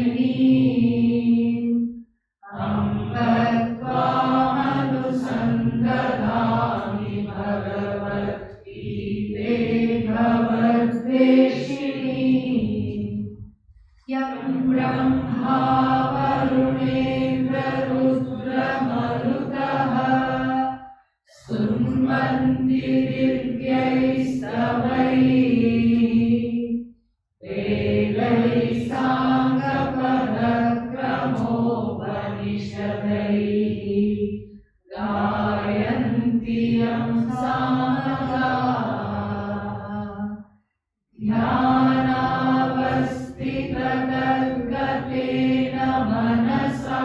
अष्टादशाध्यायिनीम् अम्ब त्वामनुसन्दधामि भगवद्गीते भवद्वेषिणीम् यं ब्रह्मा वरुणेन्द्ररुद्रमरुतः स्तुन्वन्ति दिव्यैस्तवैः वेदैः साङ्गपदक्रमोपनिषदैः गायन्ति यं सामगाः ध्यानावस्थिततद्गतेन मनसा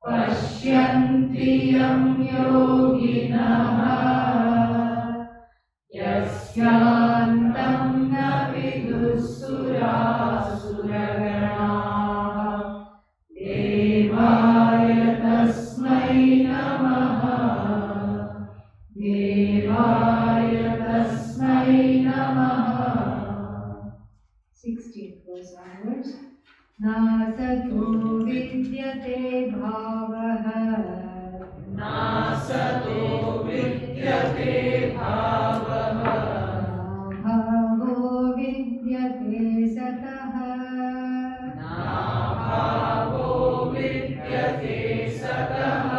पश्यन्ति यं योगिनः यस्यान्तं न विदुःसुरासुरगणाः देवाय तस्मै नमः देवाय तस्मै नमः 16th verse onwards. नासतो विद्यते भावः नासतो विद्यते भावः नाभावो विद्यते सतः नाभावो विद्यते सतः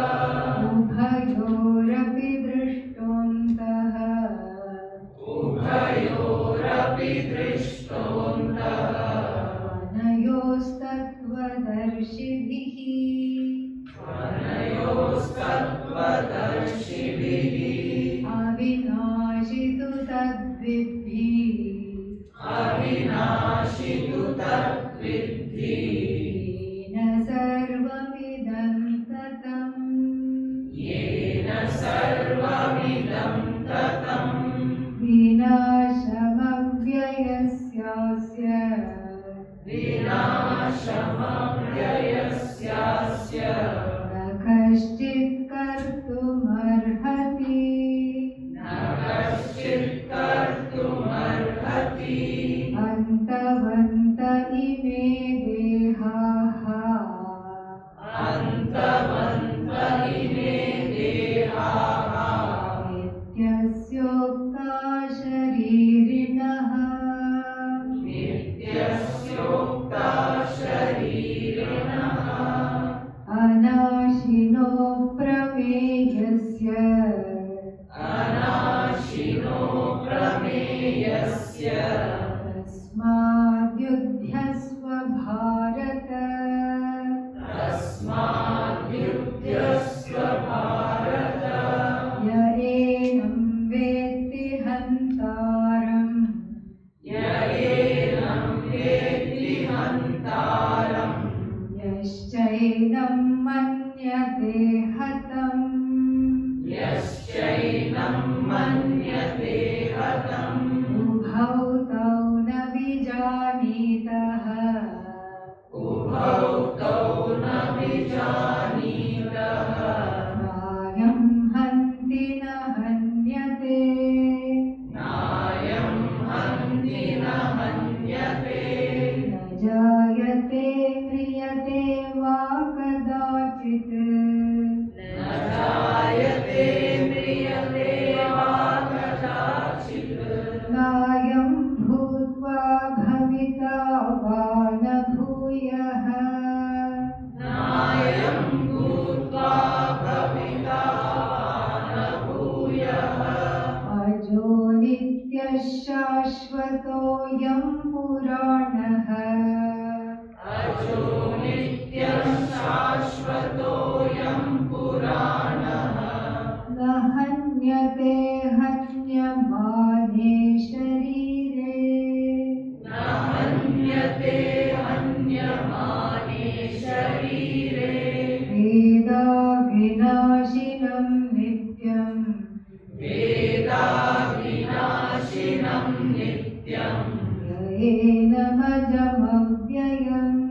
उभयोरपि दृष्टोऽन्तः उभयोरपि दृष्टोऽन्तः अनयोस्तत्त्वदर्शिभिः अविनाशि तु तद्विद्धि अविनाशि तु तद्विद्धि येन सर्वमिदं ततम् येन सर्वमिदं ततम् विनाशमव्ययस्यास्य विनाशमव्ययस्यास्य न कश्चित् कर्तुमर्हति न कश्चित् कर्तुमर्हति अन्तवन्त इमे देहाः अन्तवन्त इमे देहाः नित्यस्योक्ता शरीरिणः नित्यस्योक्ता शरीरिणः अनाशिनो प्रमेयस्य अनाशिनो प्रमेयस्य तस्माद्युध्यस्व भारत तस्माद्युध्यस्व भारत य एनं वेत्ति हन्तारम् य एनं वेत्ति हन्तारम् यश्चैनं मन्यते हतम् यश्चैनं मन्यते हतम् उभौ तौ न विजानीतः उभौ तौ न विजानीतः नायं हन्ति न हन्यते नायं हन्ति न हन्यते न जायते म्रियते वा कदाचित् न जायते म्रियते वा कदाचित् नायं भूत्वा भविता वा न भूयः नायं भूत्वा भविता वा न भूयः अजो नित्यः शाश्वतोऽयं पुराणः अजो नित्यः शाश्वतोऽयं पुराणः न हन्यते हन्यमाने शरीरे न हन्यते हन्यमाने शरीरे वेदाविनाशिनं नित्यं वेदाविनाशिनं नित्यं येनमजमव्ययम्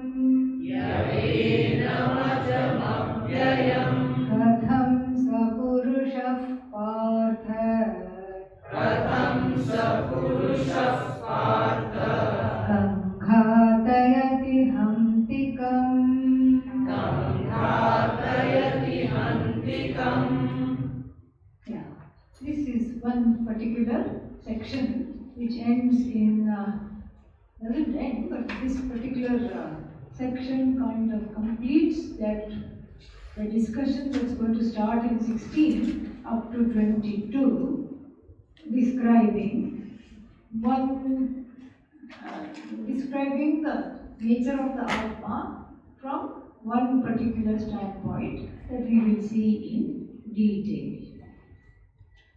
येनमजमव्ययम् कथं स पुरुषः Partha which ends in, doesn't end, but this particular section kind of completes that the discussion that's going to start in 16 up to 22, describing describing the nature of the Atma from one particular standpoint that we will see in detail.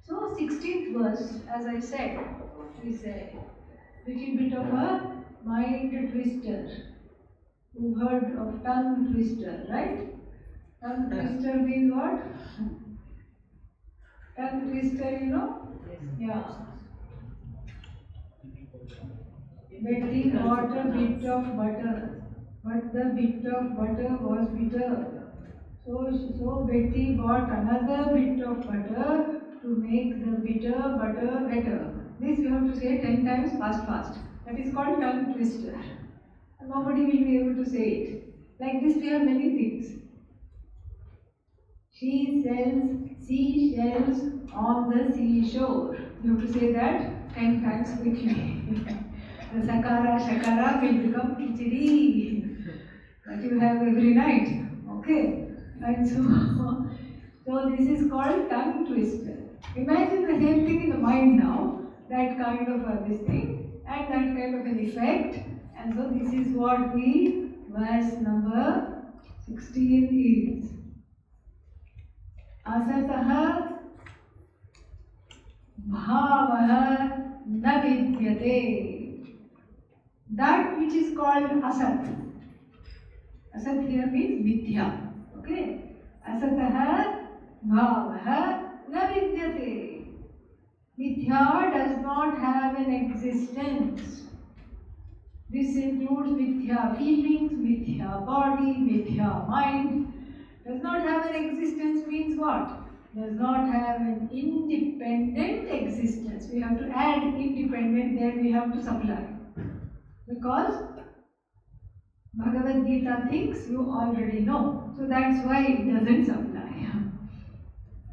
So 16th verse, as I said, is a little bit of a mind twister. You've heard of tongue twister, right? Tongue twister means what? Tongue twister, you know? Yeah. Betty bought a bit of butter, but the bit of butter was bitter. So Betty bought another bit of butter to make the bitter butter better. This you have to say 10 times fast. That is called tongue twister. And nobody will be able to say it. Like this we have many things. She sells seashells on the seashore. You have to say that 10 times quickly. The sakara, shakara will become khichdi that you have every night. Okay? And so this is called tongue twister. Imagine the same thing in the mind now, that kind of this thing and that kind of an effect. And so this is what the verse number 16 is. Asataha bhavaha na vidyate. That which is called asat. Asat here means mithya. Okay? Asataha bhavaha na vidyate. Mithya does not have an existence. This includes mithya feelings, mithya body, mithya mind. Does not have an existence means what? Does not have an independent existence. We have to add independent there, we have to supply. Because Bhagavad Gita thinks you already know. So that's why it doesn't supply.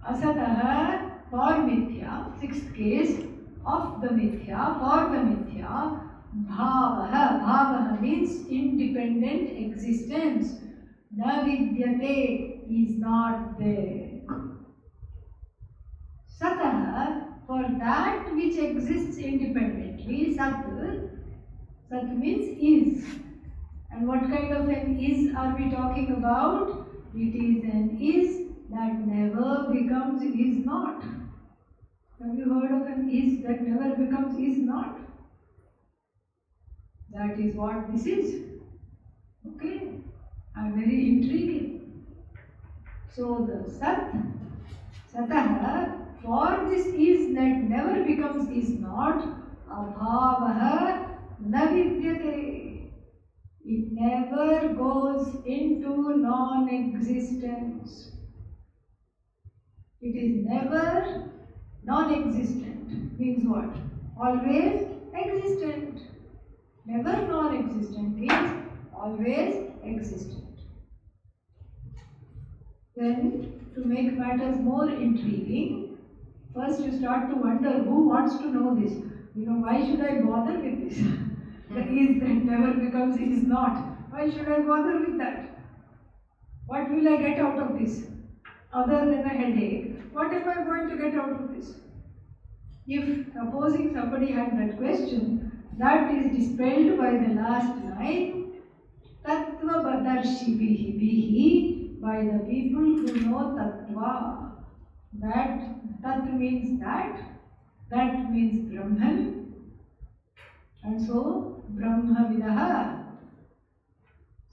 Asataha for mithya, sixth case of the mithya, for the mithya, bhavaha means independent existence. Na vidyate is not there. Sataha for that which exists independently, sat means is. And what kind of an is are we talking about? It is an is that never becomes is not. Have you heard of an is that never becomes is not? That is what this is. Okay? And very intriguing. So the satah, for this is that never becomes is not, abhavaha na vidyate. It never goes into non-existence. It is never non-existent. Means what? Always existent. Never non-existent means always existent. Then, to make matters more intriguing, first you start to wonder who wants to know this. Why should I bother with this? The is that never becomes is not. Why should I bother with that? What will I get out of this? Other than a headache, what am I going to get out of this? If supposing somebody had that question, that is dispelled by the last line, Tattva bihi, by the people who know Tattva. That Tat means that means Brahman, and so Brahmavidaha.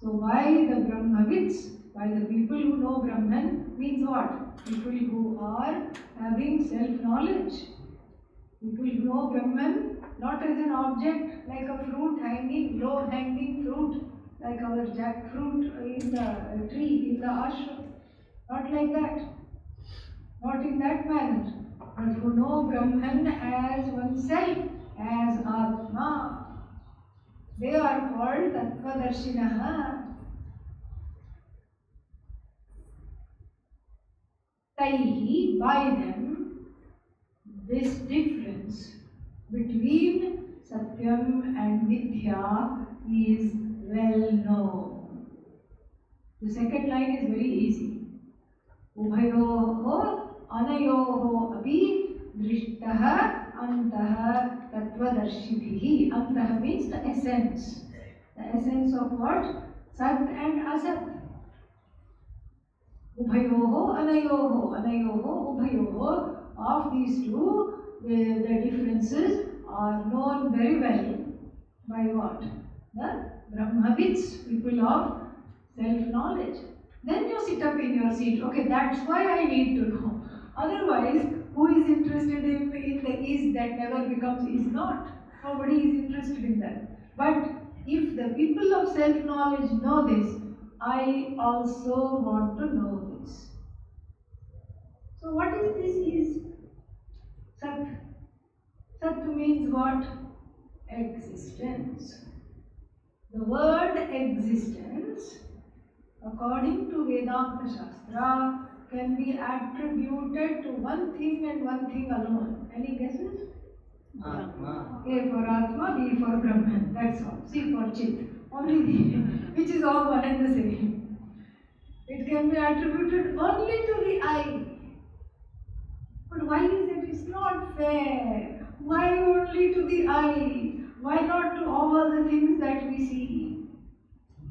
So by the Brahmavids, by the people who know Brahman means what? People who are having self-knowledge. People who know Brahman not as an object like a fruit hanging, low-hanging fruit, like our jackfruit in the tree, in the ashram. Not like that. Not in that manner. But who know Brahman as oneself, as Atma. They are called Tattvadarshinaha. Taihi, by them, this difference between Satyam and Mithya is well known. The second line is very easy. Ubhayoho anayoho api drishtah antah tattvadarshibhihi. Antah means the essence. The essence of what? Sat and Asat. Ubhayoho anayoho. Anayoho ubhayoho. Of these two, the differences are known very well by what? The Brahmavids, people of self-knowledge. Then you sit up in your seat. Okay, that's why I need to know. Otherwise, who is interested in the is that never becomes is not? Nobody is interested in that. But if the people of self-knowledge know this, I also want to know this. So what is this is? Sat. Sat means what? Existence. The word existence, according to Vedanta Shastra, can be attributed to one thing and one thing alone. Any guesses? Atma. A for Atma, B for Brahman. That's all. C for Chit. Only the, which is all one and the same. It can be attributed only to the I. But why is it? It's not fair. Why only to the I? Why not to all the things that we see?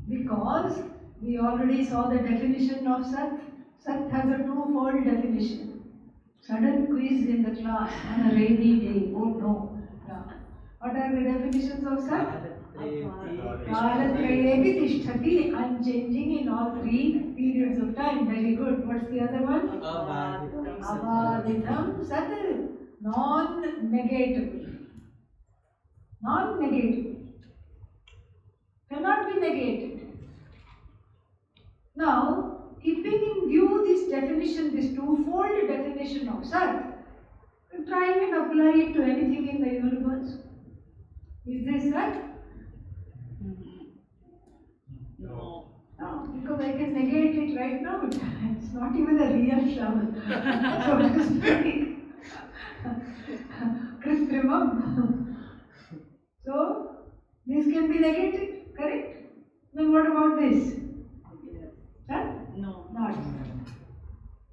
Because we already saw the definition of Sat. Sat has a twofold definition. Sudden quiz in the class on a rainy day. Oh no. Yeah. What are the definitions of Sat? Kalatrayepi tishtati, unchanging in all three periods of time. Very good. What's the other one? Abaditam Sat. Non-negatable. Non-negative. Cannot be negated. Now, keeping in view this definition, this twofold definition of Sat, try and apply it to anything in the universe. Is this Sat? No. No, because I can negate it right now. It's not even a real shovel. So to speak. Kritrimam. So, this can be negated, correct? Then what about this? Huh? No. Not sun.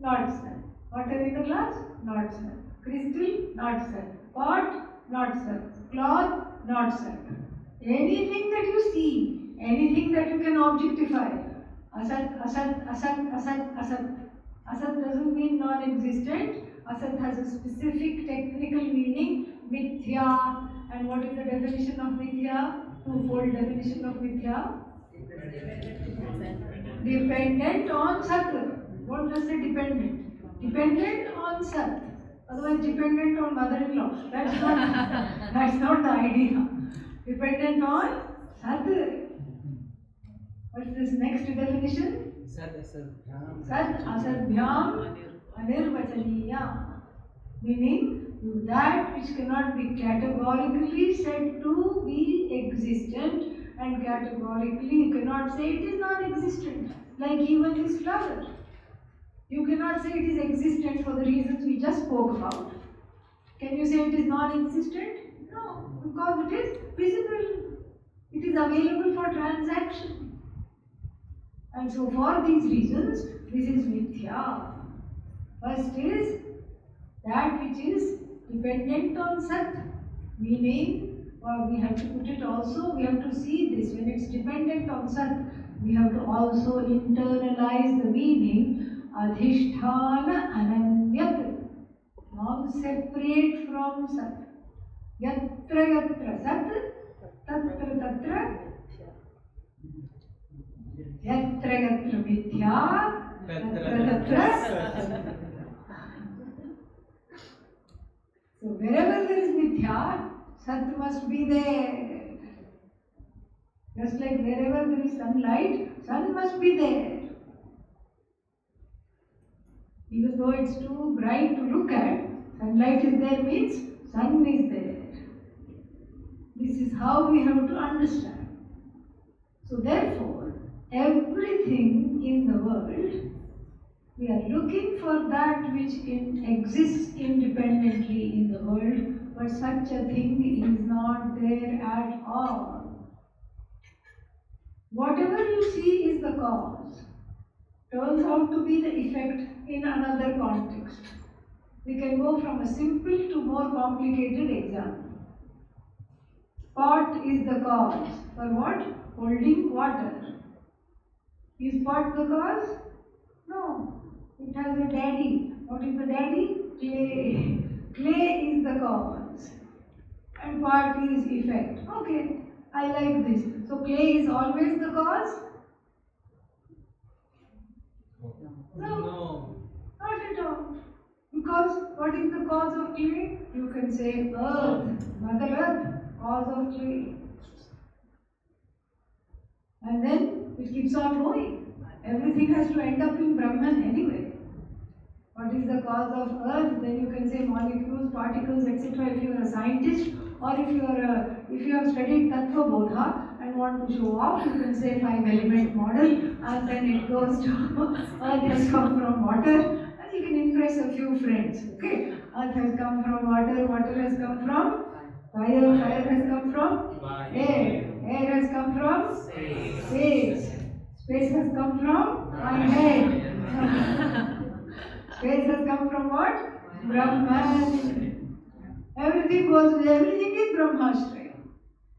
Not sun. Water in the glass? Not sun. Crystal? Not sun. Pot? Not sun. Cloth? Not sun. Anything that you see, anything that you can objectify. Asat, asat, asat, asat, asat. Asat doesn't mean non-existent. Asat has a specific technical meaning. Mithya. And what is the definition of Mithya? Twofold definition of Mithya. Dependent on Sat. Don't just say dependent. Dependent on Sat. Otherwise dependent on mother-in-law. That's not the idea. Dependent on Sat. What's this next definition? Sat asadbhyam. Sat asadbhyam anirvachaniya. Meaning that which cannot be categorically said to be existent and categorically cannot say it is non-existent. Like even this flower. You cannot say it is existent for the reasons we just spoke about. Can you say it is non-existent? No, because it is visible. It is available for transaction. And so for these reasons, this is Mithya. First is that which is dependent on Sat, meaning we have to put it also, we have to see this, when it's dependent on Sat, we have to also internalize the meaning Adhishthana Ananyat, non-separate from Sat. Yatra yatra Sat, tatra tatra, yatra yatra Mithya, tatra tatra. So wherever there is Mithya, Sat must be there. Just like wherever there is sunlight, sun must be there. Even though it's too bright to look at, sunlight is there means sun is there. This is how we have to understand. So therefore, everything in the world, we are looking for that which exists independently in the world, but such a thing is not there all. Whatever you see is the cause, turns out to be the effect in another context. We can go from a simple to more complicated example. Pot is the cause. For what? Holding water. Is pot the cause? No. It has a daddy. What is the daddy? Clay. Clay is the cause. And pot is effect. Okay, I like this. So clay is always the cause? No. Not at all. Because what is the cause of clay? You can say earth, Mother Earth, cause of clay. And then it keeps on going. Everything has to end up in Brahman anyway. What is the cause of earth? Then you can say molecules, particles, etc. If you are a scientist, or if you have studied Tattva Bodha and want to show off, you can say 5-element model, and then it goes to earth has come from water, and you can impress a few friends. Okay, earth has come from water, water has come from fire, fire has come from air, air has come from space, space has come from my head. Space has come from what? Brahman. Everything is Brahmashray.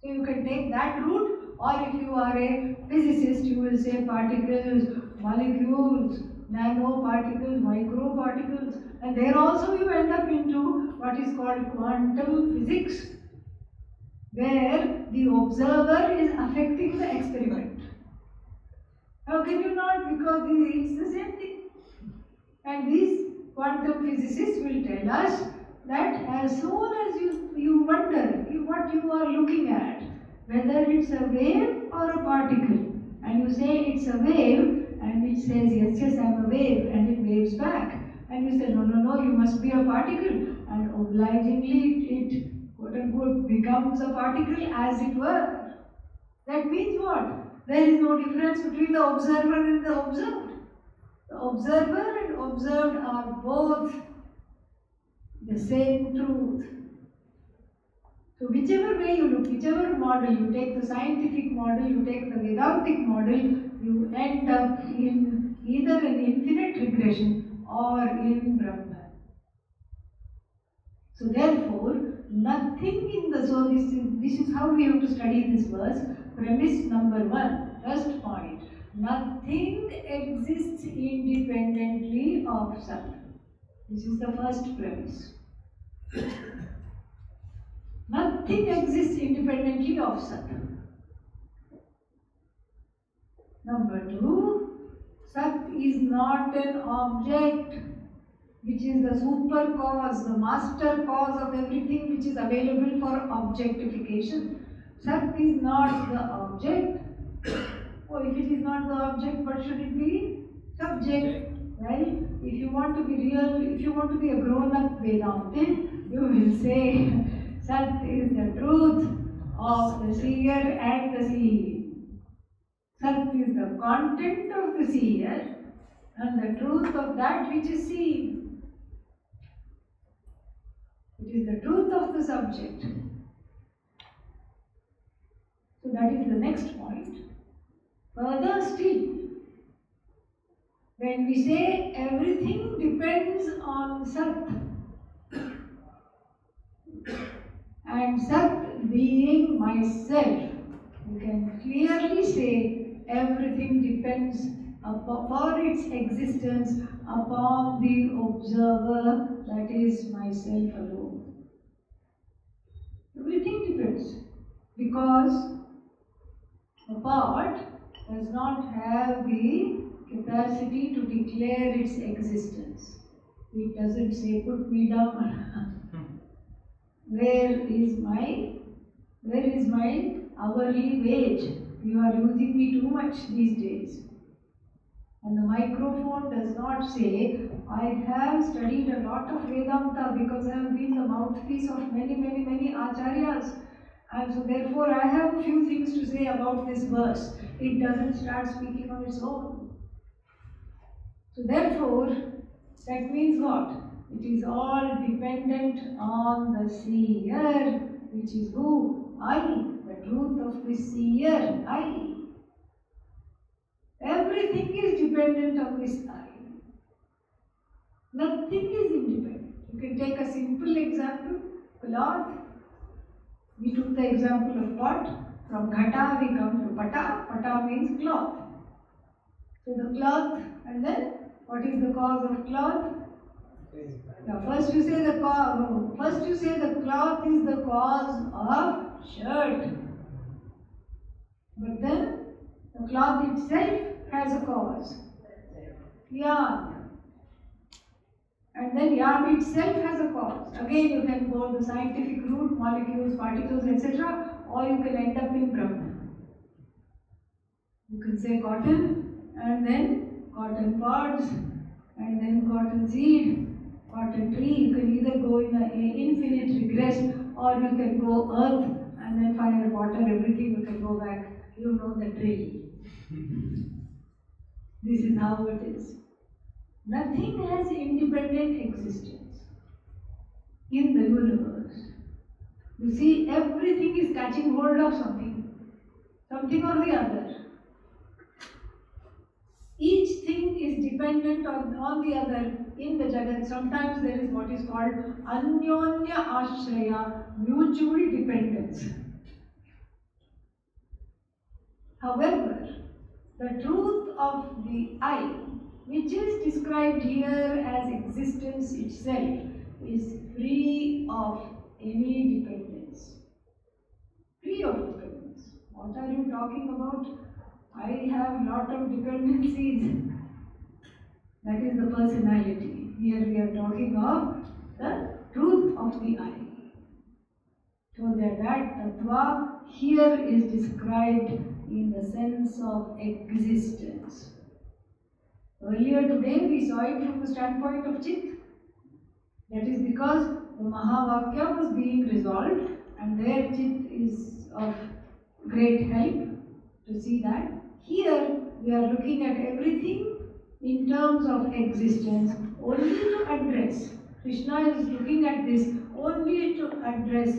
So you can take that route, or if you are a physicist, you will say particles, molecules, nanoparticles, microparticles, and there also you end up into what is called quantum physics, where the observer is affecting the experiment. How can you not? Because it's the same thing. And these quantum physicists will tell us that as soon as you wonder what you are looking at, whether it's a wave or a particle, and you say it's a wave, and it says yes, yes, I'm a wave, and it waves back, and you say no, no, no, you must be a particle, and obligingly it quote unquote becomes a particle as it were. That means what? There is no difference between the observer and the observed. The observer and observed are both the same truth. So whichever way you look, whichever model, you take the scientific model, you take the Vedantic model, you end up in either an infinite regression or in Brahman. So therefore, nothing in the soul, this is how we have to study this verse. Premise number 1, first point. Nothing exists independently of Sat. This is the first premise. Nothing exists independently of Sat. Number 2, Sat is not an object which is the super cause, the master cause of everything which is available for objectification. Sat is not the object. Oh, if it is not the object, what should it be? Subject. Well, if you want to be real, if you want to be a grown-up Vedantin, you will say Sat is the truth of the seer and the seen. Sat is the content of the seer and the truth of that which is seen. It is the truth of the subject. So that is the next point. Further still, when we say everything depends on Sat, and Sat being myself, you can clearly say everything depends for its existence upon the observer, that is myself alone. Everything depends, because a pot does not have the capacity to declare its existence. It doesn't say, put me down. Where is my hourly wage? You are using me too much these days. And the microphone does not say, I have studied a lot of Vedanta because I have been the mouthpiece of many acharyas. And so therefore I have a few things to say about this verse. It doesn't start speaking on its own. So therefore, that means what? It is all dependent on the seer, which is who? I, the truth of this seer, I. Everything is dependent on this I. Nothing is independent. You can take a simple example, cloth. We took the example of pot. From ghata we come to pata. Pata means cloth. So the cloth, and then what is the cause of cloth? Now first you say the cloth is the cause of shirt. But then the cloth itself has a cause. Yarn. And then yarn itself has a cause. Again you can go the scientific route, molecules, particles, etc. Or you can end up in Brahman. You can say cotton, and then cotton pods, and then cotton seed, cotton tree. You can either go in an infinite regress, or you can go earth and then fire, water, everything. You can go back. You know the drill. This is how it is. Nothing has independent existence in the universe. You see, everything is catching hold of something or the other. Each thing is dependent on the other in the Jagat. Sometimes there is what is called Anyonya Ashraya, mutual dependence. However, the truth of the I, which is described here as existence itself, is free of any dependence. Free of dependence. What are you talking about? I have lot of dependencies. That is the personality. Here we are talking of the truth of the I. So that tattva here is described in the sense of existence. Earlier today we saw it from the standpoint of Chit. That is because the Mahavakya was being resolved, and there Chit is of great help to see that. Here we are looking at everything in terms of existence only to address. Krishna is looking at this only to address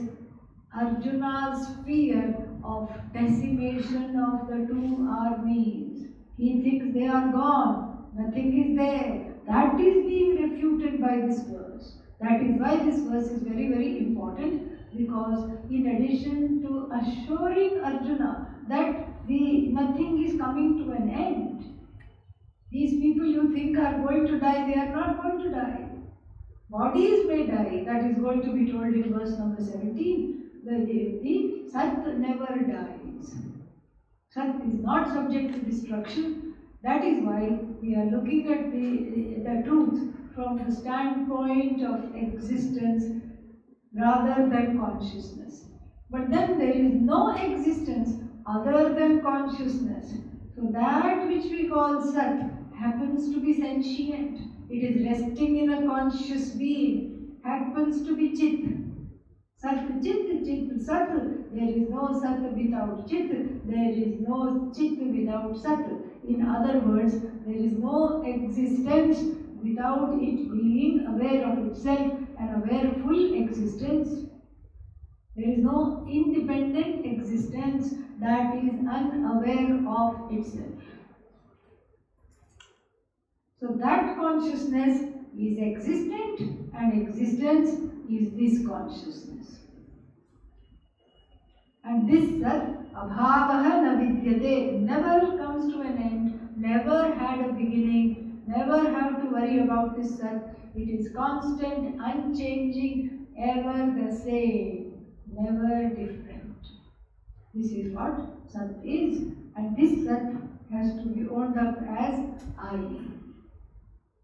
Arjuna's fear of decimation of the two armies. He thinks they are gone, nothing is there. That is being refuted by this verse. That is why this verse is very, very important, because in addition to assuring Arjuna that nothing is coming to an end, these people you think are going to die, they are not going to die. Bodies may die, that is going to be told in verse number 17. The Sat never dies. Sat is not subject to destruction. That is why we are looking at the truth from the standpoint of existence rather than consciousness. But then there is no existence other than consciousness. So that which we call Sat happens to be sentient. It is resting in a conscious being, happens to be Chit. Sat, Chit, Chit, Sat. There is no Sat without Chit. There is no Chit without Sat. In other words, there is no existence without it being aware of itself and aware of full existence. There is no independent existence that is unaware of itself. So that consciousness is existent, and existence is this consciousness. And this Sat, abhavaha na vidyate, never comes to an end, never had a beginning, never have to worry about this Sat. It is constant, unchanging, ever the same, never different. This is what Sat is, and this Sat has to be owned up as I.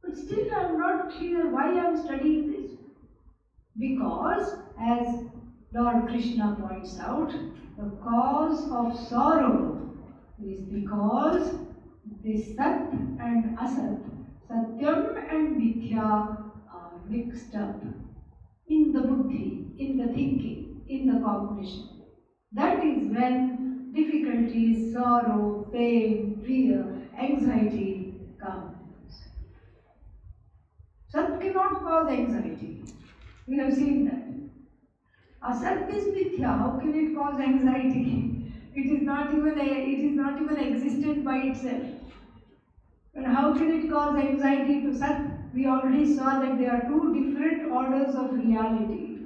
But still I am not clear why I am studying this. Because, as Lord Krishna points out, the cause of sorrow is because this Sat and Asat, Satyam and Mithya are mixed up in the buddhi, in the thinking, in the cognition. That is when difficulties, sorrow, pain, fear, anxiety come. Sat cannot cause anxiety. We have seen that. Asat is mithya. How can it cause anxiety? It is it is not even existent by itself. But how can it cause anxiety to Sat? We already saw that there are two different orders of reality.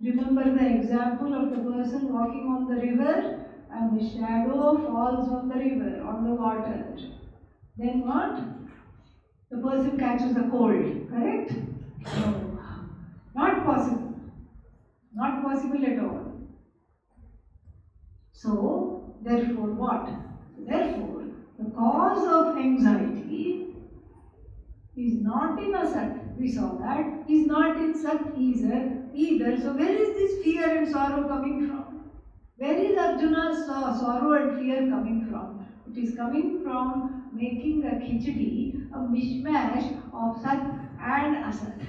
Remember the example of the person walking on the river and the shadow falls on the river, on the water. Then what? The person catches a cold, correct? No, not possible. Not possible at all. So, therefore what? Therefore, the cause of anxiety is not in Asat. We saw that. Is not in Sat either. So, where is this fear and sorrow coming from? Where is Arjuna's sorrow and fear coming from? It is coming from making a khichdi, a mishmash of Sat and Asat.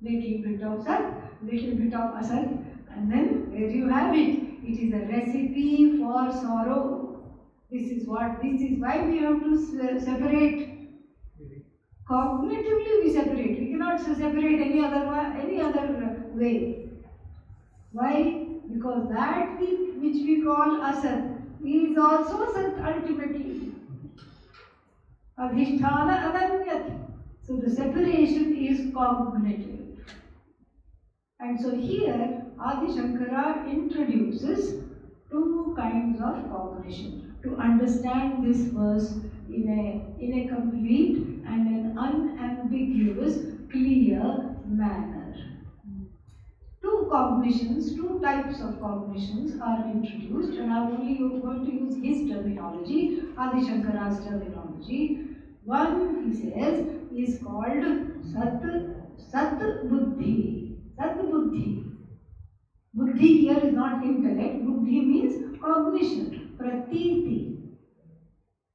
Little bit of Sat, little bit of Asat, and then there you have it. It is a recipe for sorrow. This is why we have to separate. Cognitively we separate. We cannot separate any other way. Why? Because that which we call Asat is also Sat ultimately. Adhisthana ananyat. So the separation is cognitive. And so here Adi Shankara introduces two kinds of cognition to understand this verse in a complete and an unambiguous, clear manner. Two types of cognitions are introduced, and I am only going to use his terminology, Adi Shankara's terminology. One, he says, is called Sat Buddhi. Sat Buddhi. Buddhi here is not intellect. Buddhi means cognition, pratiti.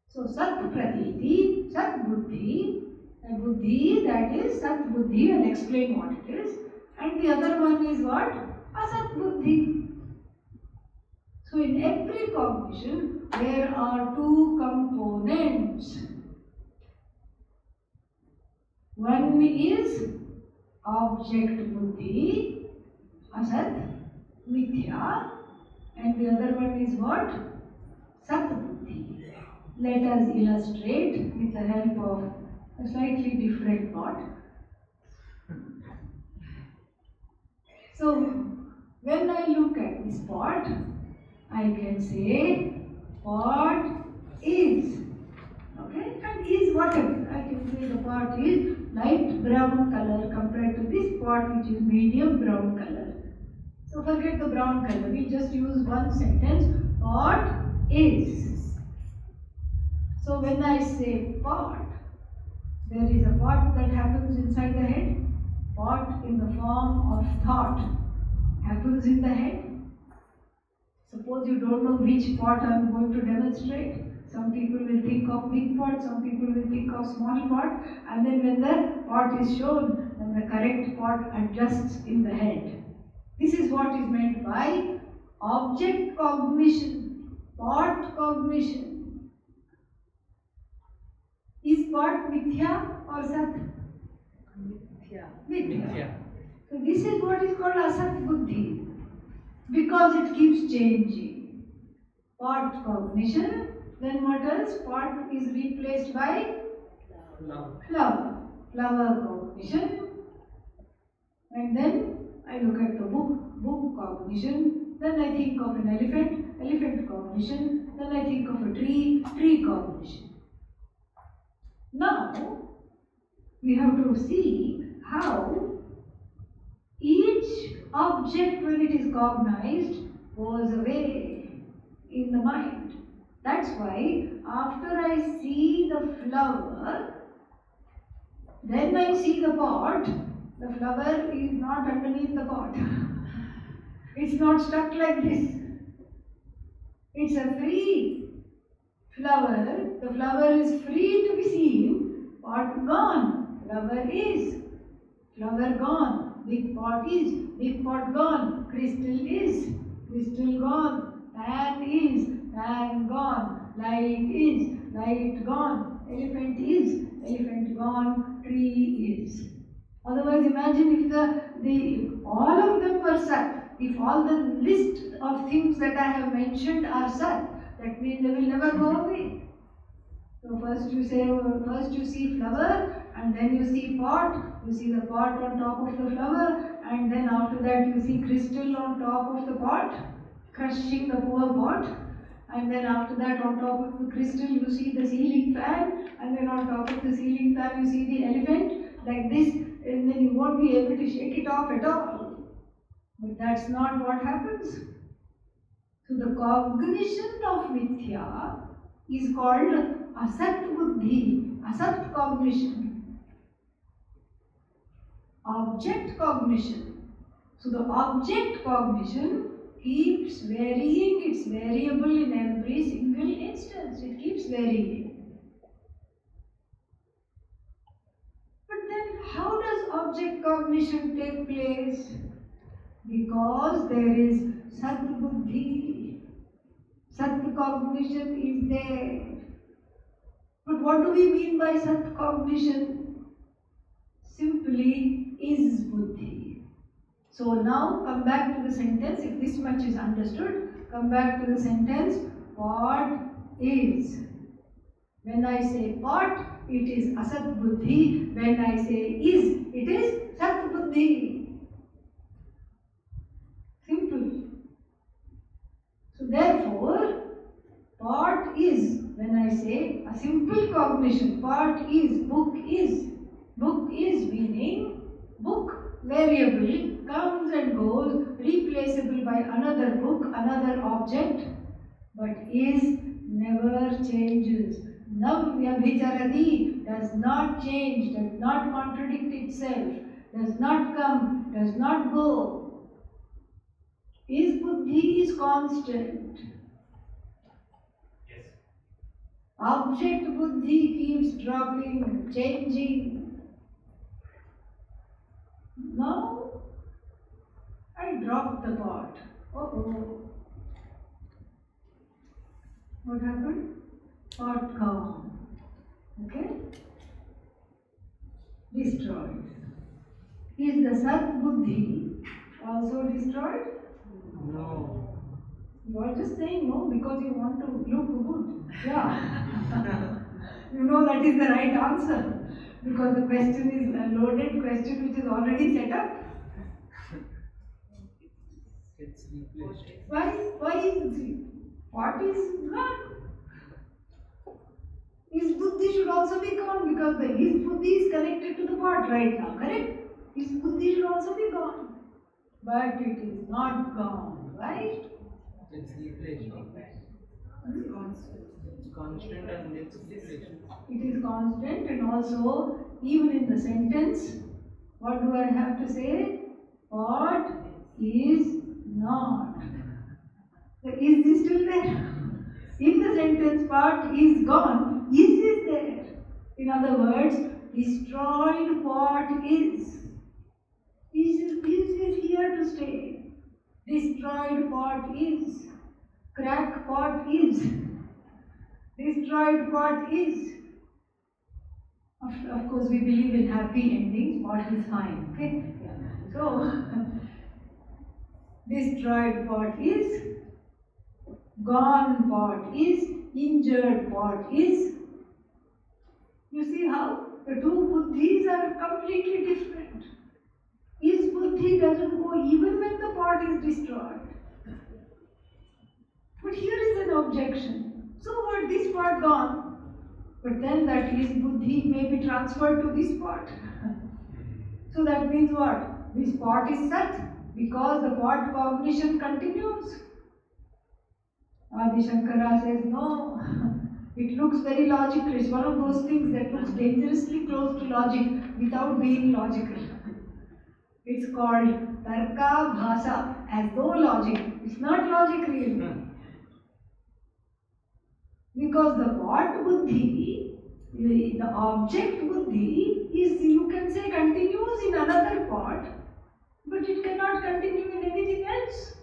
So Sat Pratiti, Sat Buddhi, a Buddhi, that is Sat Buddhi, I'll explain what it is. And the other one is what? Asat Buddhi. So in every cognition, there are two components. One is object Buddhi, Asat, Mithya, and the other one is what? Sat Buddhi. Let us illustrate with the help of a slightly different thought. So, when I look at this pot, I can say pot is, okay, and is whatever. I can say the pot is light brown color compared to this pot which is medium brown color. So forget the brown color, we just use one sentence, pot is. So when I say pot, there is a pot that happens inside the head. Pot in the form of thought happens in the head. Suppose you don't know which pot I am going to demonstrate. Some people will think of big pot, some people will think of small pot, and then when the pot is shown, then the correct pot adjusts in the head. This is what is meant by object cognition, pot cognition. Is pot mithya or sat? Mithya. So this is what is called asat buddhi, because it keeps changing. Pot cognition, then what else? Pot is replaced by flower. Flower cognition, and then I look at the book cognition, then I think of an elephant cognition, then I think of a tree cognition. Now, we have to see how each object, when it is cognized, goes away in the mind. That's why after I see the flower, then I see the pot. The flower is not underneath the pot. It's not stuck like this. It's a free flower. The flower is free to be seen. Pot gone. Flower is. Flower gone. Big pot is. Big pot gone. Crystal is. Crystal gone. Pan is. Pan gone. Light is. Light gone. Elephant is. Elephant gone. Tree is. Otherwise, imagine if all of them were Sat. if all the list of things that I have mentioned are Sat, that means they will never go away. So first you see flower, and then you see pot, you see the pot on top of the flower, and then after that you see crystal on top of the pot, crushing the poor pot, and then after that on top of the crystal you see the ceiling fan, and then on top of the ceiling fan you see the elephant, like this, and then you won't be able to shake it off at all. But that's not what happens. So the cognition of mithya is called asat buddhi, asat cognition, object cognition. So the object cognition keeps varying, it's variable in every single instance, it keeps varying. But then how does object cognition take place? Because there is sat buddhi, sat cognition is there. But what do we mean by sat cognition? Simply is buddhi. So now come back to the sentence, if this much is understood, come back to the sentence, pot is. When I say pot, it is asat buddhi. When I say is, it is sat buddhi. Simple. So therefore, pot is, when I say a simple cognition, pot is, book is. Book is meaning book, variable, comes and goes, replaceable by another book, another object, but is never changes. Nam vyabhicharati, does not change, does not contradict itself, does not come, does not go. Is buddhi is constant. Yes. Object buddhi keeps dropping, changing. Now I dropped the pot. Oh. What happened? Pot gone. Okay? Destroyed. Is the sat buddhi also destroyed? No. You are just saying no because you want to look good. Yeah. You know that is the right answer. Because the question is a loaded question which is already set up. It's replaced. Why is it? What is gone? His buddhi should also be gone because his buddhi is connected to the pot right now, correct? His buddhi should also be gone. But it is not gone, right? It's replaced. It's constant and it's replaced. It is constant, and also even in the sentence, what do I have to say? Pot is not. So is this still there? In the sentence, pot is gone, is there? In other words, destroyed pot is. Is here to stay. Destroyed pot is. Crack pot is. Destroyed pot is. Of course, we believe in happy endings. Pot is fine. Okay? So, destroyed pot is. Gone pot is. Injured pot is. You see how the two buddhis are completely different. His buddhi doesn't go even when the pot is destroyed. But here is an objection. So what, this pot gone? But then that his buddhi may be transferred to this pot. So that means what? This pot is sat because the pot cognition continues. Adi Shankara says no. It looks very logical. It's one of those things that looks dangerously close to logic without being logical. It's called tarka bhasa, as though logic. It's not logic really. Because the pot buddhi, the object buddhi is, you can say, continues in another pot, but it cannot continue in anything else.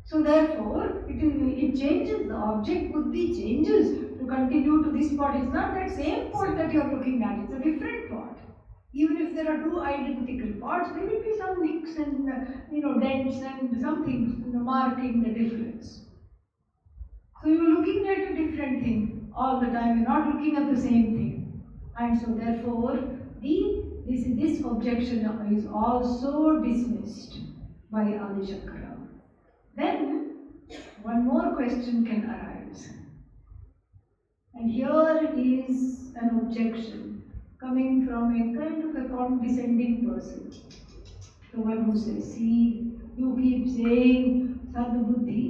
So therefore, it changes, the object buddhi changes to continue to this pot. It's not that same pot that you are looking at, it's a different pot. Even if there are two identical parts, there will be some nicks and dents and something marking the difference. So you are looking at a different thing all the time. You are not looking at the same thing, and so therefore this objection is also dismissed by Adi Shankara. Then one more question can arise, and here is an objection coming from a kind of a condescending person. The one who says, see, you keep saying Sadbuddhi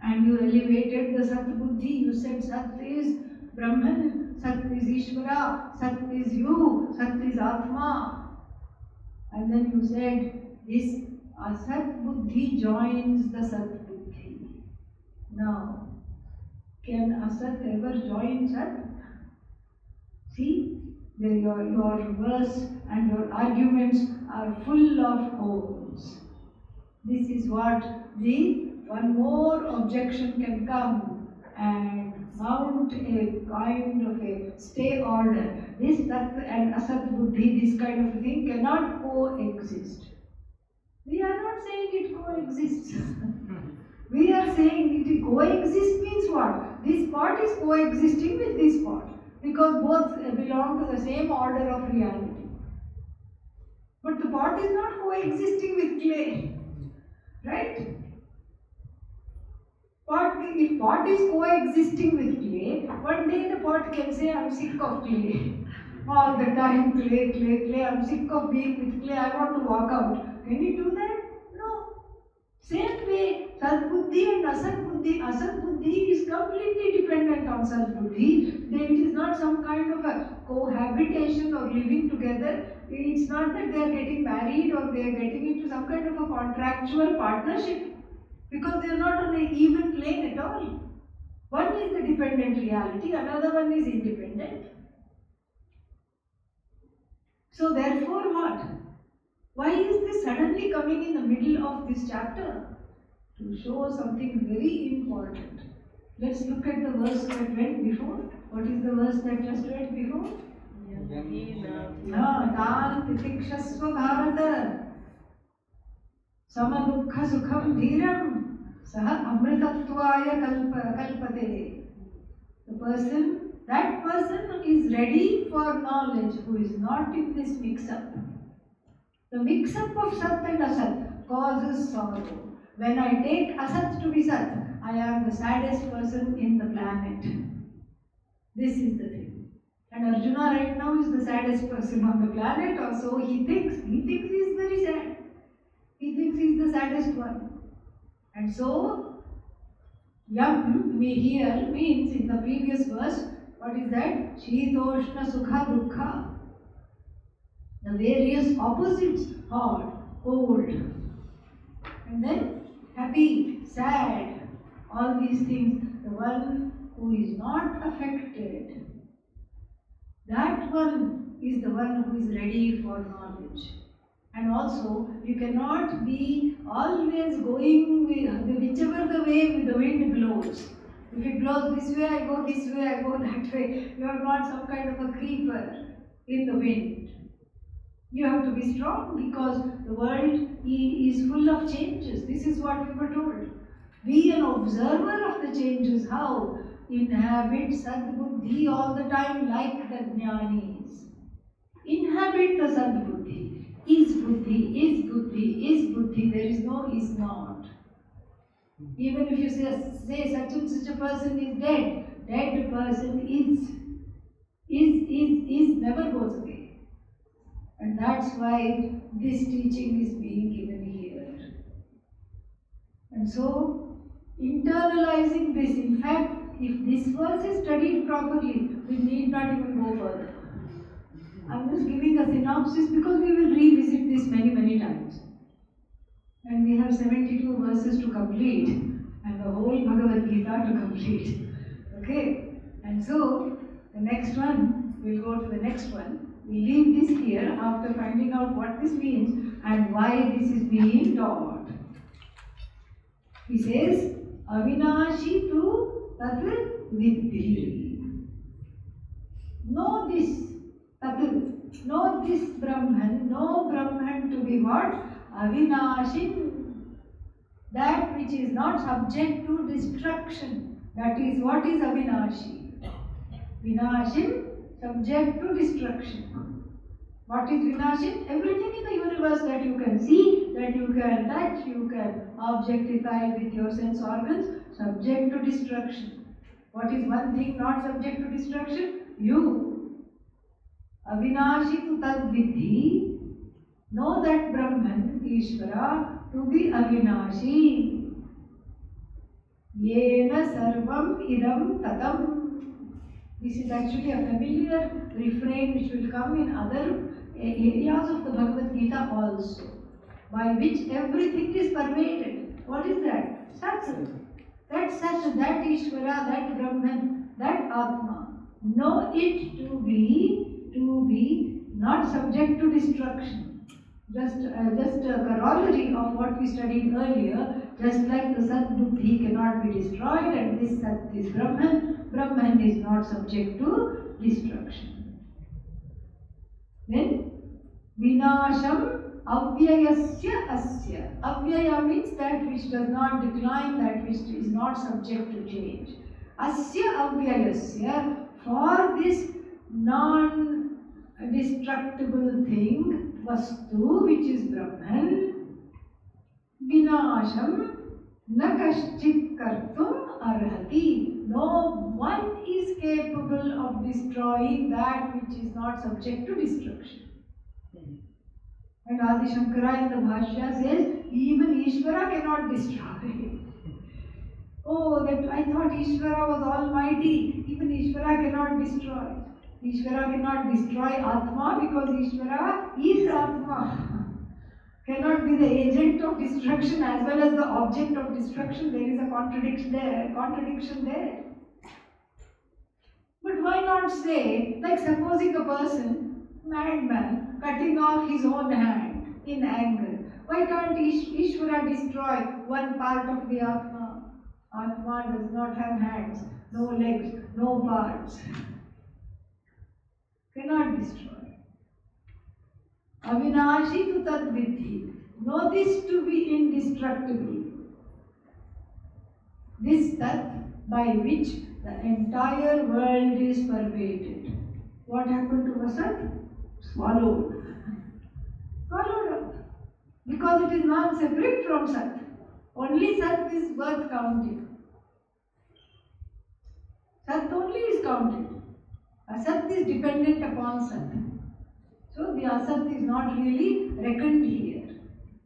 and you elevated the Sadbuddhi. You said Sat is Brahman, Sat is Ishvara, Sat is you, Sat is Atma. And then you said this Asat Buddhi joins the Sat Buddhi. Now, can Asat ever join Sat? See? Your verse and your arguments are full of holes. This is what the one more objection can come and mount a kind of a stay order. This Sat and Asat Buddhi, this kind of thing cannot coexist. We are not saying it coexists. We are saying it coexist means what? This part is coexisting with this part, because both belong to the same order of reality. But the pot is not coexisting with clay, right? If pot is coexisting with clay, one day the pot can say, I am sick of clay. All the time clay, I am sick of being with clay, I want to walk out. Can you do that? No. Same way, Sadbuddhi and Asatbuddhi. Asatbuddhi is completely dependent on Sadbuddhi. It is not some kind of a cohabitation or living together. It's not that they are getting married or they are getting into some kind of a contractual partnership, because they are not on an even plane at all. One is the dependent reality, another one is independent. So therefore what? Why is this suddenly coming in the middle of this chapter? To show something very important. Let's look at the verse that went before. What is the verse that just went before? Tan titikshasva bharata samadukha sukham dhiram saha amritatvaya kalpate. That person is ready for knowledge who is not in this mix-up. The mix-up of Sat and Asat causes sorrow. When I take Asat to be Sat, I am the saddest person in the planet. This is the thing. And Arjuna right now is the saddest person on the planet, or so he thinks. He thinks he is very sad. He thinks he is the saddest one. And so, Yam here means in the previous verse, what is that? Shitoshna Sukha Dukha. The various opposites, hot, cold, and then happy, sad, all these things. The one who is not affected, that one is the one who is ready for knowledge. And also, you cannot be always going whichever the way the wind blows. If it blows this way, I go this way, I go that way. You are not some kind of a creeper in the wind. You have to be strong, because the world is full of changes. This is what we were told. Be an observer of the changes. How? Inhabit Sadbuddhi all the time like the Jnanis. Inhabit the Sadbuddhi. Is Buddhi, is Buddhi, is Buddhi. There is no is not. Even if you say such and such a person is dead person is never goes away. And that's why this teaching is being given here. And so, internalizing this, in fact, if this verse is studied properly, we need not even go further. I'm just giving a synopsis because we will revisit this many times. And we have 72 verses to complete and the whole Bhagavad Gita to complete. Okay? And so, the next one, we'll go to the next one. We leave this here after finding out what this means and why this is being taught. He says, Avinashi tu tat vidhi. Know this tat. Know this Brahman, know Brahman to be what? Avinashin. That which is not subject to destruction. That is what is Avinashi. Vinashin, subject to destruction. What is Vinashin? Everything in the universe that you can see, that you can touch, you can objectify with your sense organs, subject to destruction. What is one thing not subject to destruction? You. Avinashi tu tad vidhi. Know that Brahman, Ishvara, to be Avinashi. Yena sarvam idam tatam. This is actually a familiar refrain which will come in other areas of the Bhagavad Gita also, by which everything is pervaded. What is that? Sat. That Sat, that Ishvara, that Brahman, that Atma. Know it to be not subject to destruction. Just a corollary of what we studied earlier. Just like the Sat Buddhi cannot be destroyed, and this Sat is Brahman, Brahman is not subject to destruction. Then, Vinasham avyayasya asya. Avyaya means that which does not decline, that which is not subject to change. Asya avyayasya, for this non-destructible thing, Vastu, which is Brahman, Vinasham na kaschit kartum arhati. No one is capable of destroying that which is not subject to destruction. And Adi Shankara in the Bhashya says, even Ishvara cannot destroy. Oh, that I thought Ishvara was almighty. Even Ishvara cannot destroy. Ishvara cannot destroy Atma because Ishvara is Atma. Cannot be the agent of destruction as well as the object of destruction. There is a contradiction there. But why not say, like supposing a person, madman, cutting off his own hand in anger. Why can't Ishvara destroy one part of the Atma? Atma does not have hands, no legs, no parts. Cannot destroy. Avinashi tu tad vidhi. Know this to be indestructible. This Tat by which the entire world is pervaded. What happened to the Sat? Swallowed. Swallowed up. Because it is not separate from Sat. Only Sat is worth counting. Sat only is counted. Asat is dependent upon Sat. So the Asat is not really reckoned here.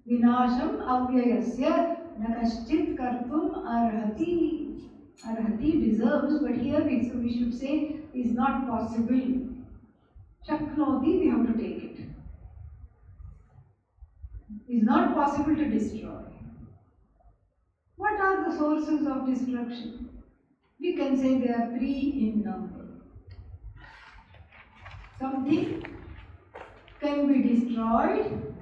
Vinasham avyayasya na kaschit kartum arhati. Arhati deserves, but here we should say is not possible. Shaknoti, we have to take it. Is not possible to destroy. What are the sources of destruction? We can say there are three in number. Something can be destroyed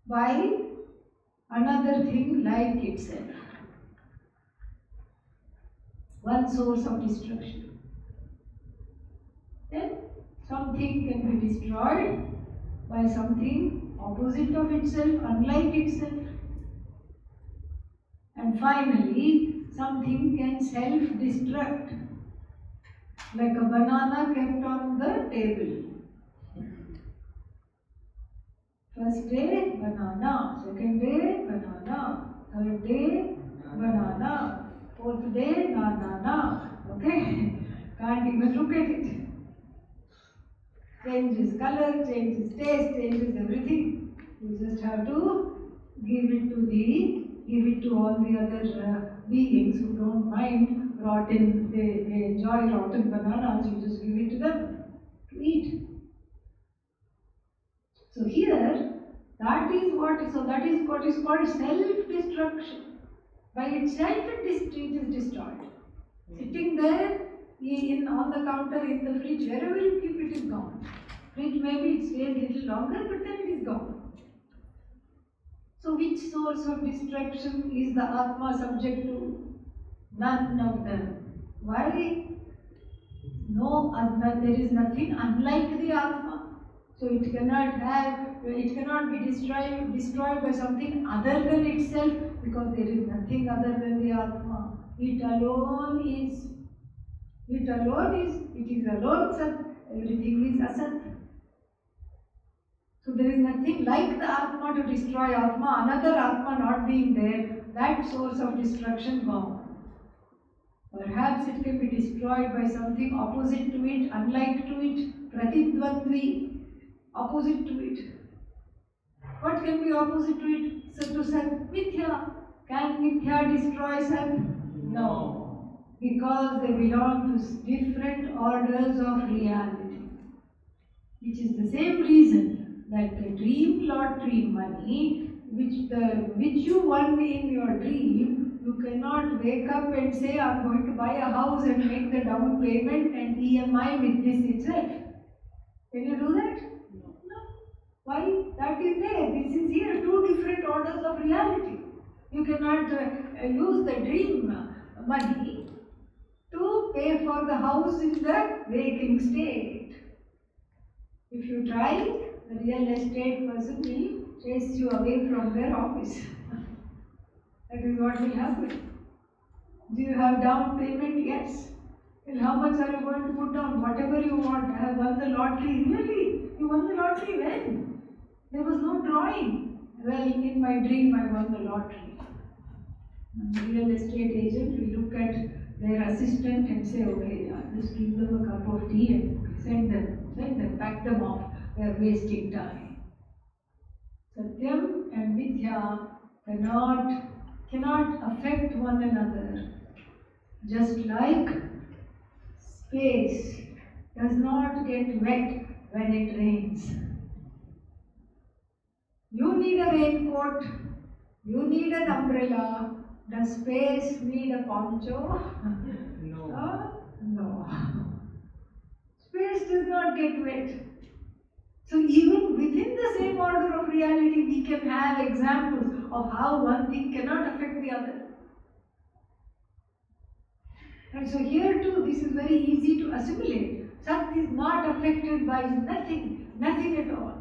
by another thing like itself. One source of destruction. Then something can be destroyed by something opposite of itself, unlike itself. And finally, something can self-destruct, like a banana kept on the table. First day, banana. Second day, banana. Third day, banana. Fourth day, banana. Okay? Can't even look at it. Changes color, changes taste, changes everything. You just have to give it to all the other beings who don't mind rotten, they enjoy rotten bananas, you just give it to them to eat. So here, that is what is called self-destruction. By itself it is destroyed. Sitting there on the counter, in the fridge, wherever you keep it is gone. Fridge maybe it stays a little longer, but then it is gone. So which source of destruction is the Atma subject to? None of them. Why? No, there is nothing unlike the Atma. So it cannot be destroyed by something other than itself, because there is nothing other than the Atma. It is alone Sat, everything is Asat. So there is nothing like the Atma to destroy Atma, another Atma not being there, that source of destruction gone. Perhaps it can be destroyed by something opposite to it, unlike to it, pratidvandvi, opposite to it. What can be opposite to it? So to Sat, Mithya. Can Mithya destroy Sat? No. Because they belong to different orders of reality. Which is the same reason that the dream lottery money, which you won in your dream, you cannot wake up and say, I'm going to buy a house and make the down payment and EMI with this itself. Can you do that? No. Why? That is there. This is here. Two different orders of reality. You cannot use the dream money to pay for the house in the waking state. If you try, the real estate person will chase you away from their office. That is what will happen. Do you have down payment? Yes. Well, how much are you going to put down? Whatever you want. I have won the lottery. Really? You won the lottery when? There was no drawing. Well, in my dream I won the lottery. And the real estate agent will look at their assistant and say, okay, just give them a cup of tea and send them, pack them off. They are wasting time. Satyam and Mithya cannot affect one another. Just like space does not get wet when it rains. You need a raincoat, you need an umbrella. Does space need a poncho? No. No. Space does not get wet. So even within the same order of reality, we can have examples of how one thing cannot affect the other. And so here too, this is very easy to assimilate. Sat is not affected by nothing at all.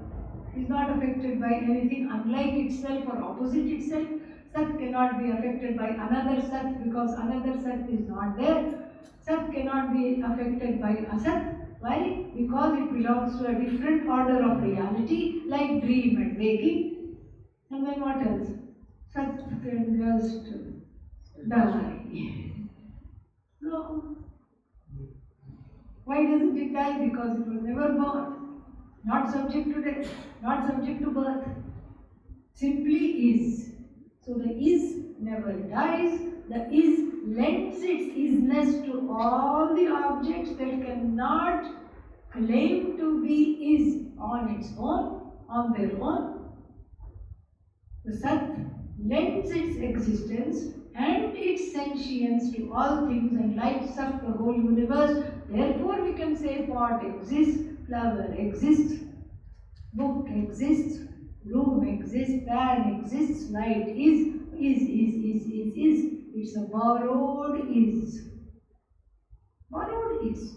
It is not affected by anything unlike itself or opposite itself. Sat cannot be affected by another Sat because another Sat is not there. Sat cannot be affected by Asat. Why? Because it belongs to a different order of reality, like dream and waking. And then what else? Sat can just die. No. Why doesn't it die? Because it was never born. Not subject to death, not subject to birth. Simply is. So the is never dies. The is lends its isness to all the objects that cannot claim to be is on its own, on their own. The Sat lends its existence and its sentience to all things and lights up the whole universe. Therefore, we can say pot exists, flower exists, book exists, room exists, fan exists, light is. It's a borrowed is. Borrowed is.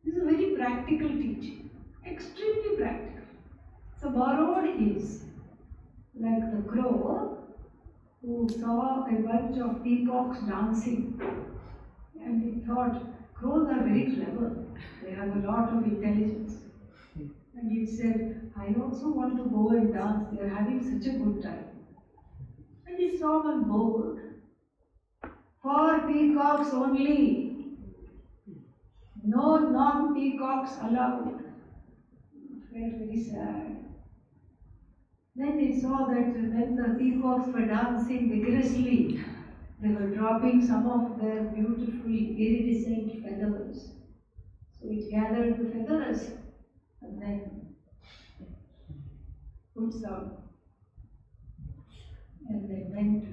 This is a very practical teaching, extremely practical. So borrowed is. Like the crow who saw a bunch of peacocks dancing and he thought, crows are very clever, they have a lot of intelligence. And he said, I also want to go and dance, they are having such a good time. And he saw one board, 4 peacocks only, no non-peacocks allowed. Felt very sad. Then they saw that when the peacocks were dancing vigorously, they were dropping some of their beautiful iridescent feathers. So it gathered the feathers and then put some and then went,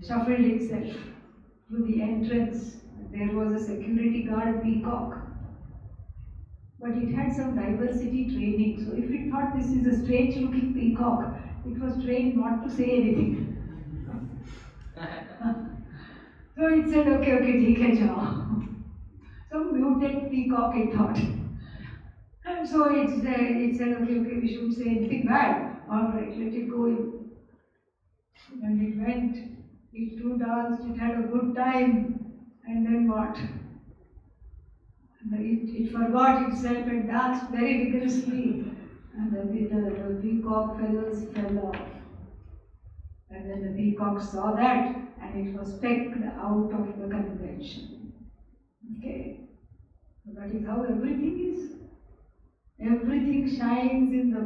shuffled itself to the entrance. There was a security guard peacock. But it had some diversity training. So if it thought this is a strange looking peacock, it was trained not to say anything. So So it said, okay, ठीक है जाओ. Some mutant peacock, it thought. And so it said, okay, we shouldn't say anything bad. All right, let it go in. And it went, it too danced, it had a good time. And then what? It forgot itself and danced very vigorously. And the peacock feathers fell off. And then the peacock saw that and it was pecked out of the convention. Okay? So that is how everything is. Everything shines in the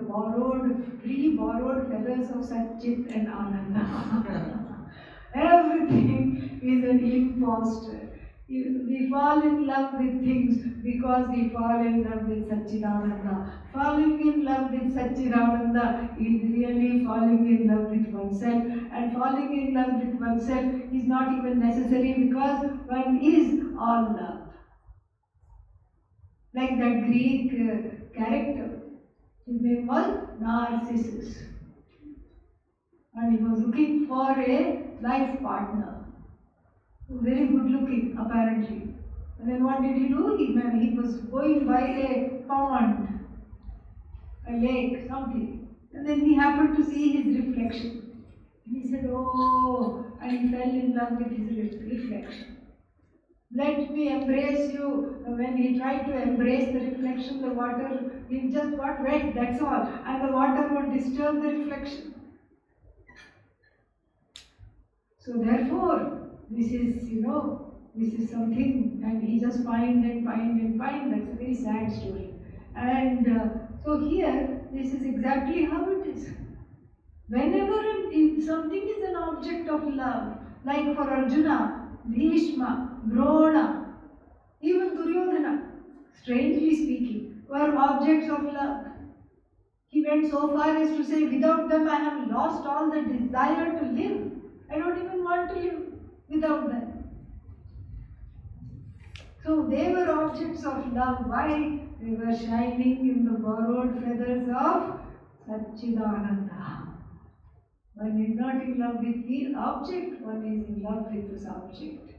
pre-borrowed feathers of Satchit and Ananda. Everything is an impostor. We fall in love with things because we fall in love with Satchidananda. Falling in love with Satchidananda is really falling in love with oneself. And falling in love with oneself is not even necessary because one is all love. Like that Greek character, his name was Narcissus. And he was looking for a life partner. Very good looking, apparently. And then what did he do? He was going by a pond, a lake, something. And then he happened to see his reflection. And he said, oh, and he fell in love with his reflection. Let me embrace you. When he tried to embrace the reflection, the water, he just got wet, that's all. And the water would disturb the reflection. So therefore, this is something, and he just pined. That's a very sad story. And so here, this is exactly how it is. Whenever if something is an object of love, like for Arjuna, Bhishma, Drona, even Duryodhana, strangely speaking, were objects of love. He went so far as to say, without them I have lost all the desire to live. I don't even want to live without them. So they were objects of love. Why? They were shining in the borrowed feathers of Satchidananda. One is not in love with the object, one is in love with the subject.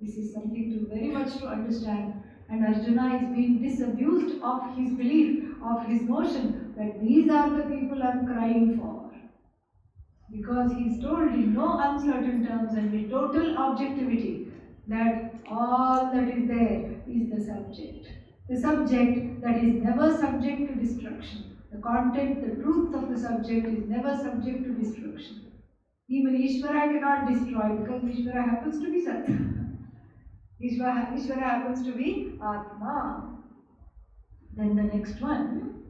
This is something to very much to understand. And Arjuna is being disabused of his belief, of his notion that these are the people I am crying for. Because he is told in no uncertain terms and with total objectivity that all that is there is the subject. The subject that is never subject to destruction. The content, the truth of the subject is never subject to destruction. Even Ishvara cannot destroy because Ishvara happens to be Sat. Ishvara happens to be Atma. Then the next one.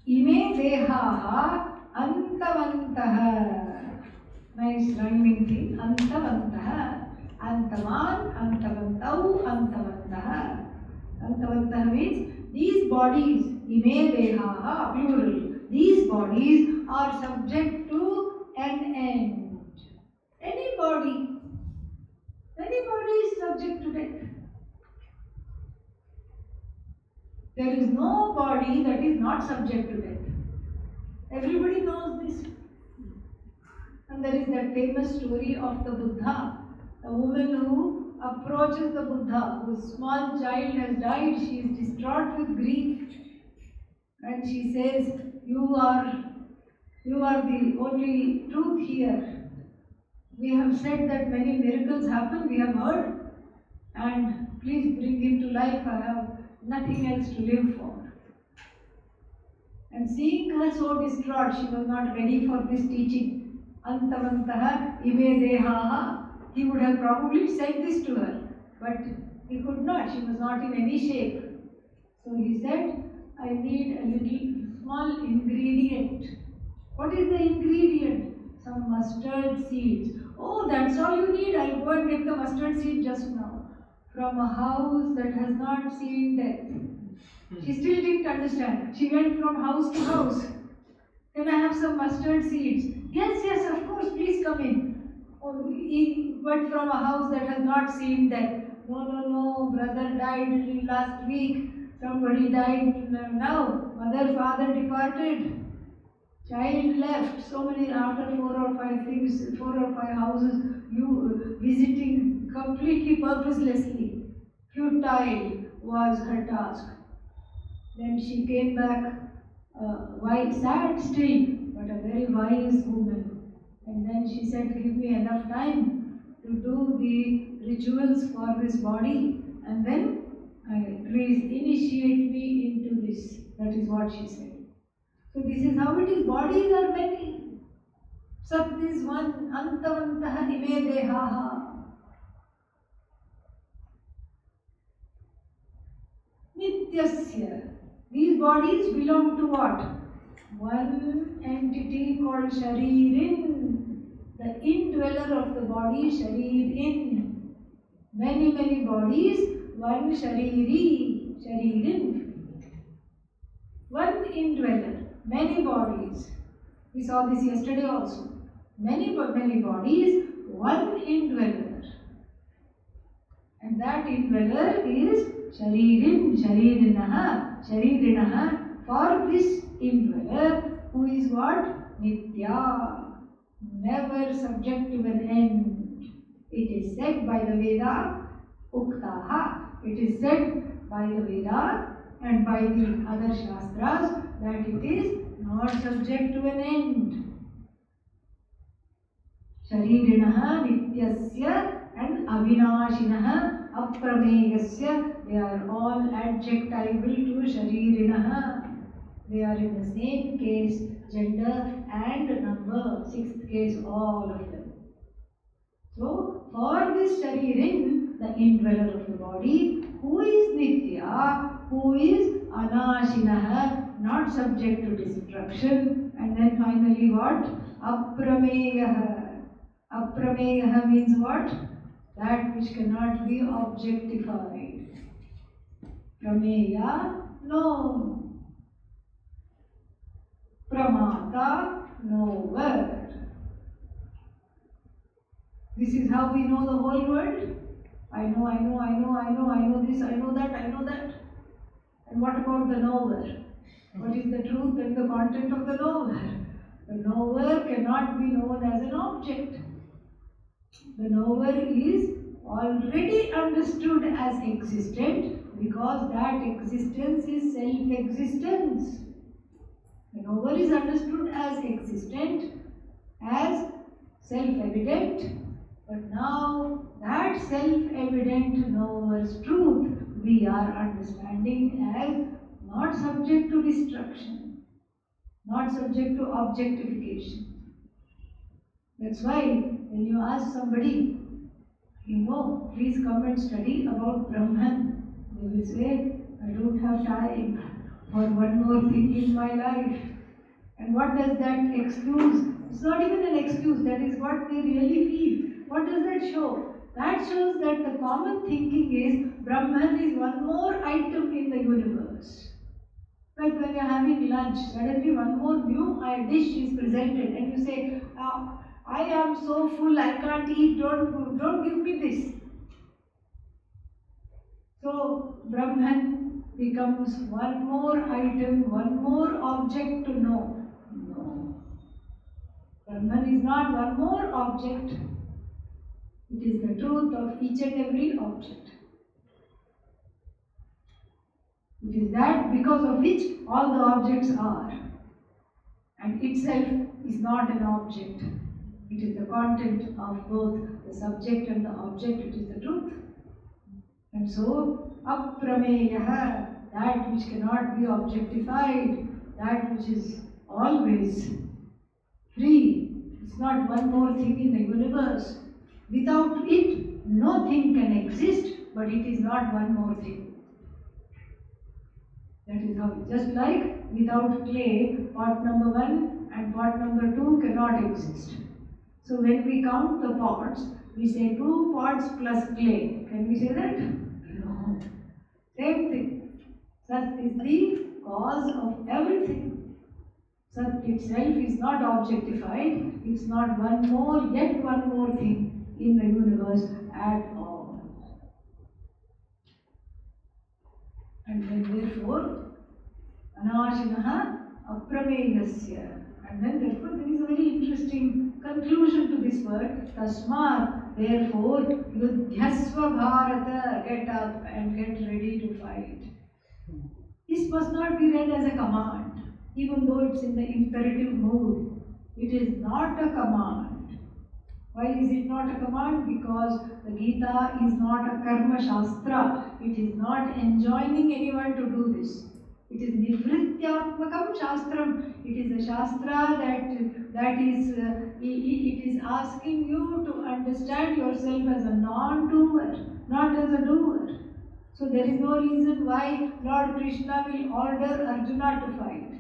Ime dehaha antavantaha. Nice rhyming thing. Antavantaha. Antavan, antavantau, antavantaha. Antavantaha means these bodies, ime dehaha, plural. These bodies are subject to an end. Any body is subject to death. There is no body that is not subject to death. Everybody knows this. And there is that famous story of the Buddha, a woman who approaches the Buddha, whose small child has died. She is distraught with grief. And she says, you are the only truth here. We have said that many miracles happen, we have heard, and please bring him to life. I have nothing else to live for. And seeing her so distraught, she was not ready for this teaching. Antavantaha ime dehaha. He would have probably said this to her, but he could not. She was not in any shape. So he said, I need a little small ingredient. What is the ingredient? Some mustard seeds. Oh, that's all you need. I'll go and get the mustard seed just now. From a house that has not seen death. She still didn't understand. She went from house to house. Can I have some mustard seeds? Yes, of course, please come in. Oh, he went from a house that has not seen death. No, brother died last week. Somebody died now. Mother, father departed. Child left. So many, after 4 or or 5 houses, you visiting completely purposelessly. Futile was her task. Then she came back, sad still, but a very wise woman. And then she said, give me enough time to do the rituals for this body, and then please initiate me into this. That is what she said. So this is how it is. Bodies are many. Sat is one, antavantah ime dehaha. Nityasya. These bodies belong to what? One entity called Sharirin, the indweller of the body, Sharirin. Many, many bodies, one Shariri, Sharirin. One indweller, many bodies. We saw this yesterday also. Many bodies, one indweller. And that indweller is Sharirin, Sharirinaha. For this indweller, who is what? Nitya, never subject to an end. It is said by the Veda, Uktaha. It is said by the Veda and by the other Shastras that it is not subject to an end. Sharirinaha, Nityasya and Avinashinaha, Aprameyasya, they are all adjectival to Sharirinaha. They are in the same case, gender and number, sixth case, all of them. So, for this Sharirin, the indweller of the body, who is Nitya, who is Anashinaha, not subject to destruction, and then finally what? Aprameyaha. Aprameyaha means what? That which cannot be objectified. Prameya, known. Pramata, knower. This is how we know the whole world. I know this, I know that. And what about the knower? What is the truth and the content of the knower? The knower cannot be known as an object. The knower is already understood as existent because that existence is self-existence. The knower is understood as existent, as self-evident, but now that self-evident knower's truth we are understanding as not subject to destruction, not subject to objectification. That's why when you ask somebody, please come and study about Brahman, they will say, I don't have time for one more thing in my life. And what does that excuse? It's not even an excuse, that is what they really feel. What does that show? That shows that the common thinking is Brahman is one more item in the universe. Like when you're having lunch, suddenly one more new dish is presented and you say, I am so full, I can't eat, don't give me this. So Brahman becomes one more item, one more object to know. No. Brahman is not one more object. It is the truth of each and every object. It is that because of which all the objects are. And itself is not an object. It is the content of both the subject and the object. It is the truth. And so, aprameyaha, that which cannot be objectified, that which is always free. It's not one more thing in the universe. Without it, no thing can exist, but it is not one more thing. That is how, just like without clay, pot number 1 and pot number 2 cannot exist. So when we count the pots, we say 2 pots plus clay. Can we say that? No. Same thing. Sat is the cause of everything. Sat itself is not objectified. It's not yet one more thing in the universe at all. And then therefore, Anashinaha Aprameyasya. And then therefore there is a very interesting conclusion to this word, Tasmat, therefore, Yudhyasva Bharata, get up and get ready to fight. This must not be read as a command, even though it's in the imperative mood. It is not a command. Why is it not a command? Because the Gita is not a karma shastra. It is not enjoining anyone to do this. It is nivrityatmakam shastram. It is a shastra that is it is asking you to understand yourself as a non-doer, not as a doer. So there is no reason why Lord Krishna will order Arjuna to fight.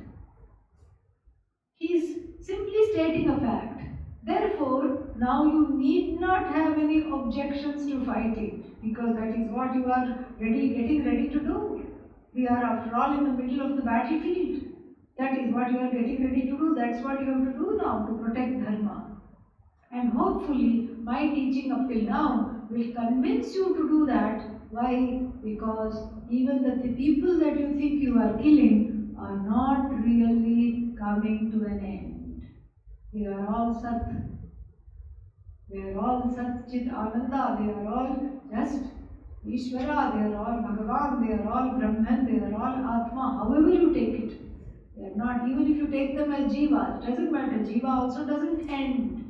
He is simply stating a fact. Therefore, now you need not have any objections to fighting, because that is what you are getting ready to do. We are after all in the middle of the battlefield. That is what you are getting ready to do. That's what you have to do now to protect Dharma. And hopefully, my teaching up till now will convince you to do that. Why? Because even the people that you think you are killing are not really coming to an end. They are all Sat. They are all Sat Chit Ananda. They are all just Ishvara. They are all Bhagavad. They are all Brahman. They are all Atma. However you take it. They are not, even if you take them as Jiva, it doesn't matter. Jiva also doesn't end.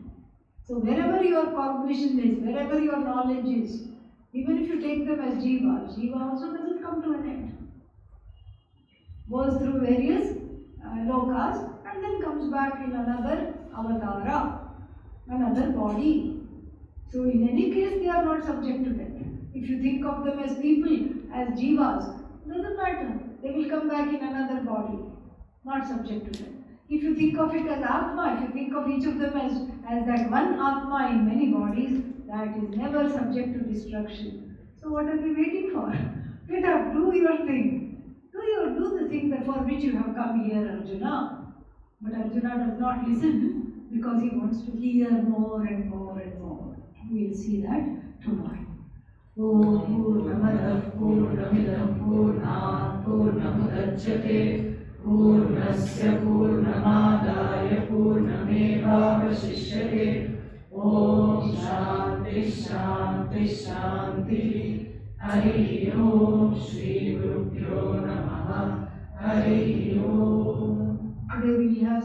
So wherever your cognition is, wherever your knowledge is, even if you take them as Jiva, Jiva also doesn't come to an end. Goes through various lokas and then comes back in another avatara, another body. So in any case, they are not subject to death. If you think of them as people, as Jivas, doesn't matter. They will come back in another body, not subject to death. If you think of it as Atma, if you think of each of them as that one Atma in many bodies, that is never subject to destruction. So what are we waiting for? Get up, do your thing. Do the thing for which you have come here, Arjuna. But Arjuna does not listen because he wants to hear more and more and more. We will see that tomorrow. Om Purnamadav Purnamidam Purnat Purnamudachyate Purnasya Purnamadaya Purnamevavashishyate. Om Shanti Shanti Shanti. Hari Om Shri Gurubhyo Namaha. Hari Om. Today we have